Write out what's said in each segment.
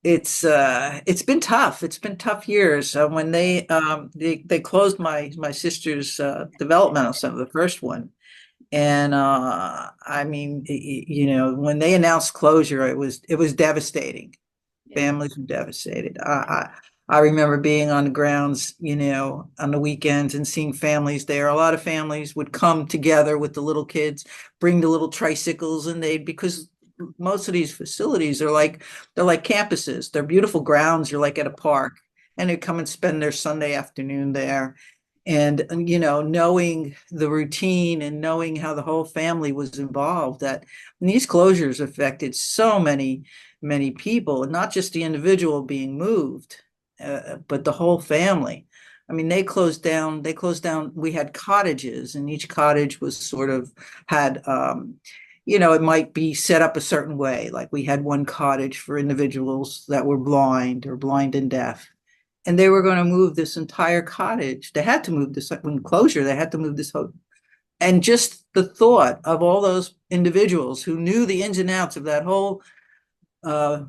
It's been tough. It's been tough years. When they closed my sister's developmental center, the first one, and I mean, when they announced closure, it was devastating. Yeah. Families were devastated. I remember being on the grounds, on the weekends and seeing families there. A lot of families would come together with the little kids, bring the little tricycles, and because most of these facilities they're like campuses. They're beautiful grounds. You're like at a park, and they come and spend their Sunday afternoon there. And knowing the routine and knowing how the whole family was involved, that these closures affected so many people, and not just the individual being moved, but the whole family. I mean, they closed down. They closed down. We had cottages, and each cottage was sort of had, it might be set up a certain way. Like we had one cottage for individuals that were blind or blind and deaf, and they were going to move this entire cottage. They had to move this when closure. They had to move this whole, and just the thought of all those individuals who knew the ins and outs of that whole uh,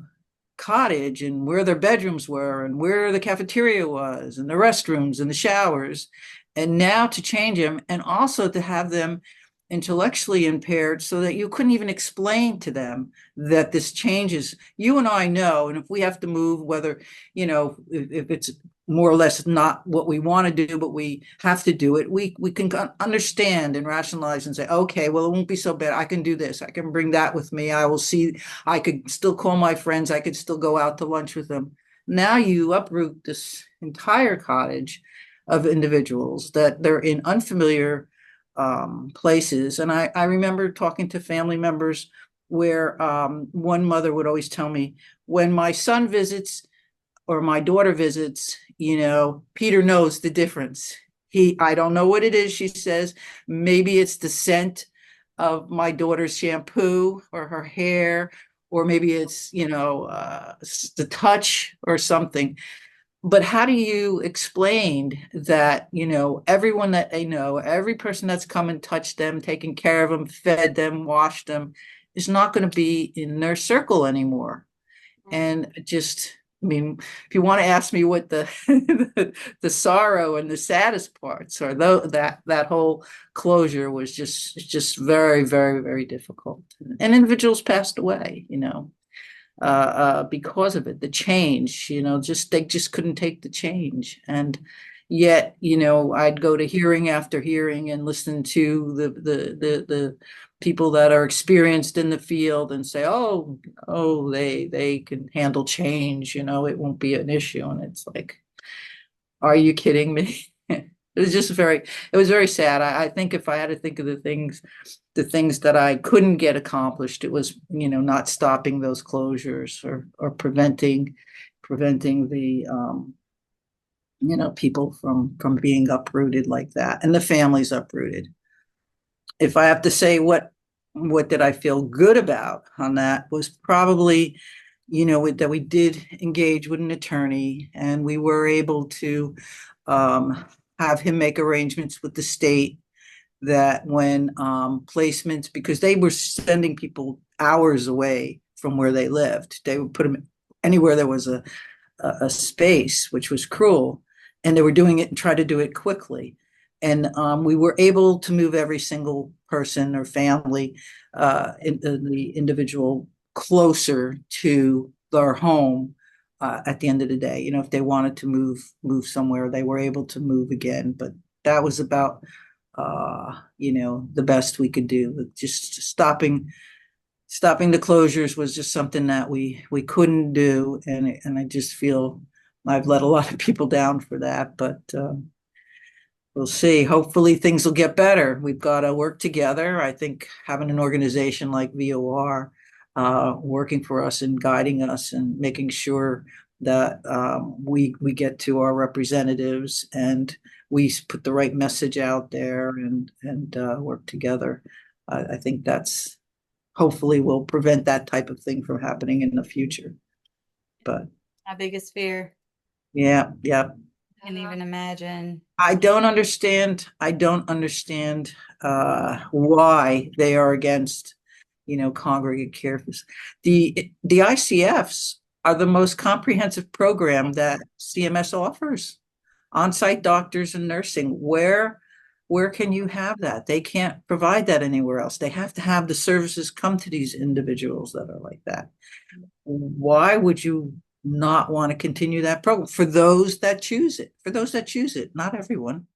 cottage and where their bedrooms were and where the cafeteria was and the restrooms and the showers. And now to change them and also to have them intellectually impaired so that you couldn't even explain to them that this changes. You and I know, and if we have to move, whether, if it's more or less not what we want to do, but we have to do it, we can understand and rationalize and say, okay, well, it won't be so bad. I can do this. I can bring that with me. I will see. I could still call my friends. I could still go out to lunch with them. Now you uproot this entire cottage of individuals that they're in unfamiliar places. And I remember talking to family members where one mother would always tell me, when my son visits or my daughter visits, Peter knows the difference. I don't know what it is, she says. Maybe it's the scent of my daughter's shampoo or her hair, or maybe it's, the touch or something. But how do you explain that, everyone that they know, every person that's come and touched them, taken care of them, fed them, washed them, is not going to be in their circle anymore? And just, I mean, if you want to ask me what the the sorrow and the saddest parts are, though, that whole closure was just very, very, very difficult. And individuals passed away, because of it. The change, just they just couldn't take the change. And yet, I'd go to hearing after hearing and listen to the people that are experienced in the field and say, oh, they can handle change, it won't be an issue. And it's like, are you kidding me? It was very sad. I think if I had to think of the things that I couldn't get accomplished, it was, not stopping those closures or preventing the, people from being uprooted like that and the families uprooted. If I have to say what did I feel good about on that was probably, that we did engage with an attorney and we were able to um, have him make arrangements with the state that when placements, because they were sending people hours away from where they lived, they would put them anywhere there was a space, which was cruel, and they were doing it and try to do it quickly. And we were able to move every single person or family, in the individual, closer to their home. At the end of the day, if they wanted to move somewhere, they were able to move again. But that was about, the best we could do. Just stopping the closures was just something that we couldn't do, and I just feel I've let a lot of people down for that. But we'll see. Hopefully, things will get better. We've got to work together. I think having an organization like VOR working for us and guiding us and making sure that we get to our representatives and we put the right message out there and work together. I think that's hopefully will prevent that type of thing from happening in the future. But My biggest fear. yeah, yeah. I can't even imagine. I don't understand why they are against, congregate care. The ICFs, are the most comprehensive program that CMS offers. On-site doctors and nursing, where can you have that? They can't provide that anywhere else. They have to have the services come to these individuals that are like that. Why would you not want to continue that program for those that choose it? For those that choose it, not everyone.